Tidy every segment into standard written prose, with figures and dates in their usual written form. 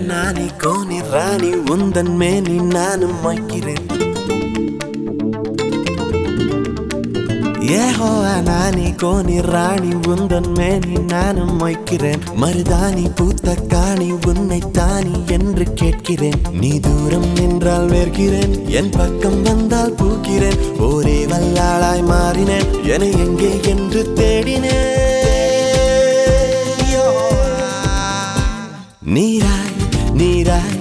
நானி Coney ராணி உந்தன் மேனி நானும் வைக்கிறேன். ஏஹோ நானி கோனி ராணி உந்தன் மேனி நானும் வைக்கிறேன். மருதாணி பூத்த காணி உன்னை தானி என்று கேட்கிறேன். நீ தூரம் நின்றால் வேர்க்கிறேன், என் பக்கம் வந்தால் பூக்கிறேன். ஒரே வல்லாளாய் மாறினேன், என எங்கே என்று தேடினேன். நீராய் நீராய்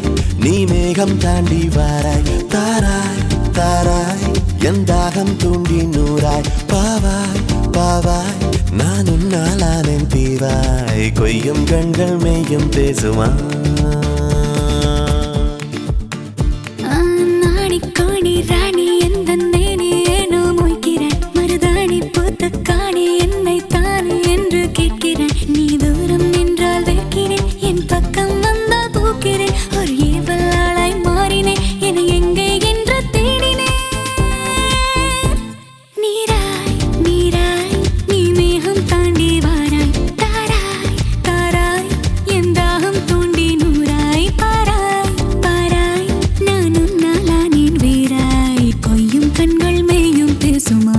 நீ மேகம் தாண்டி வாராய். தாராய் தாராய் என் தாகம் தூண்டி நூறாய். பாவாய் பாவாய் நான் உன்னாலானேன் தீவாய். கொய்யும் கண்கள் மெய்யும் பேசுமா. நாணி கோணி ராணி எந்தன் மேனி ஏனோ மொய்க்கிறேன். மருதாணி பூத்த காணி என்னை தானே என்று கேட்கிறேன். நீ தூரம் நின்றால் வேர்க்கிறேன், என் பக்கம் வந்தால் பூக்கிறேன். ஒரு ஏவலாளாய் மாறினேன், என எங்கே என்று தேடினேன். நீராய் நீராய் நீ மேகம் தாண்டி வாராய். தாராய் தாராய் என் தாகம் தூண்டி நூறாய். பாராய் பாராய் நான் உன்னாலானேன் வீராய். கொய்யும் கண்கள் மேயும் பேசுமா.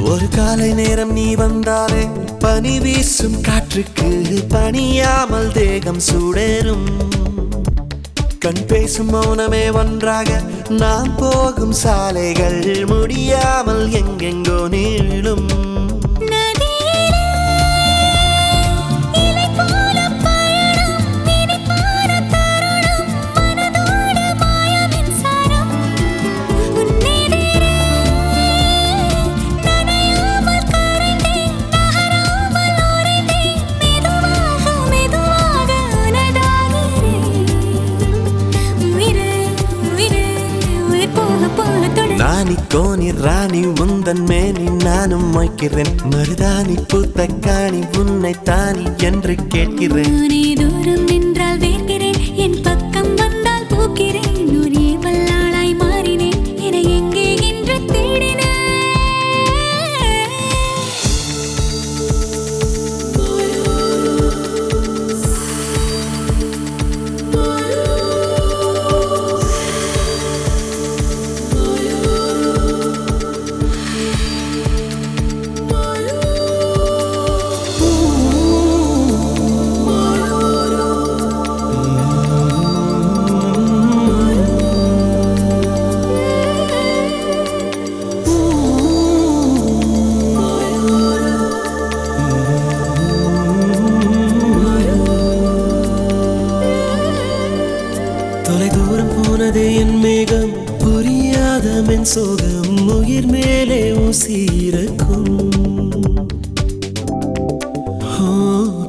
ஒரு காலை நேரம் நீ வந்தாலே பனி வீசும் காற்றுக்கு பணியாமல் தேகம் சூடேறும். கண் பேசும் மௌனமே ஒன்றாக நாம் போகும் சாலைகள் முடியாமல் எங்கெங்கோ நீளும். நானி கோனி ராணி உந்தன் மேனி நானும் வைக்கிறேன். மருதாணி பூத்த காணி உன்னை தானி என்று கேட்கிறேன். நீ தூரம் நின்றால் வேர்க்கிறேன், என் பக்கம் வந்தால் பூக்கிறேன். ஒரே வல்லாளாய் மாறினேன், என எங்கே என்று தேடினேன். தொலை தூரம் போனதே என் மேகம், புரியாத மென் சோகம். உயிர் மேலே ஊசியிருக்கும்.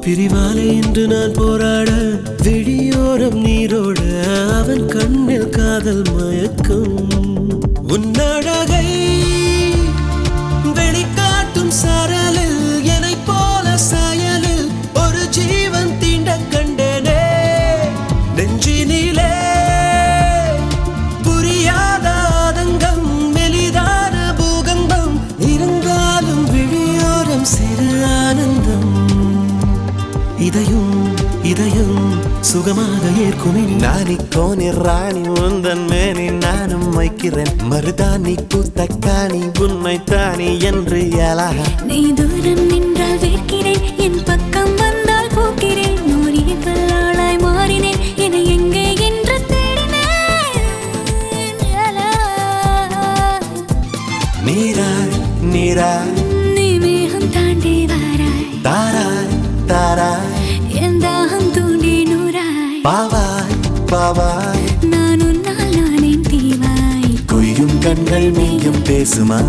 பிரிவாலே இன்று நான் போராட, விழியோரம் நீரோட அவன் கண்ணில் காதல் மயக்கும். உன்னழகை வெளிக்காட்டும் சாரலில் என்னை போல சாயலில் ஒரு ஜீவன் தீண்ட கண்டேனே. நெஞ்சினிலே புரியாத ஆதங்கம், மெலிதான பூகம்பம். இருந்தாலும் விழியோரம் சிறு ஆனந்தம். இதயம் இதயம் சுகமாக ஏற்குமே. நானி கோனி ராணி உந்தன் மேனி நானும் வைக்கிறேன். மருதாணி பூத்த காணி உன்னை தானி என்று எழக. நீ தூரம் நின்றால் வேர்க்கிறேன், என் பக்கம் வந்தால் பூக்கிறேன். ஒரே வல்லாளாய் மாறினேன், என எங்கே என்று தேடினேன். நீராய் நீராய் நீ மேகம் தாண்டி வாராய். தாராய் தாராய் என் தாகம் தூண்டி நூறாய். பாவாய் பாவாய் நான் உன்னால் நானேன் தீவாய். கொய்யும் கண்கள் மெய்யும் பேசுமா.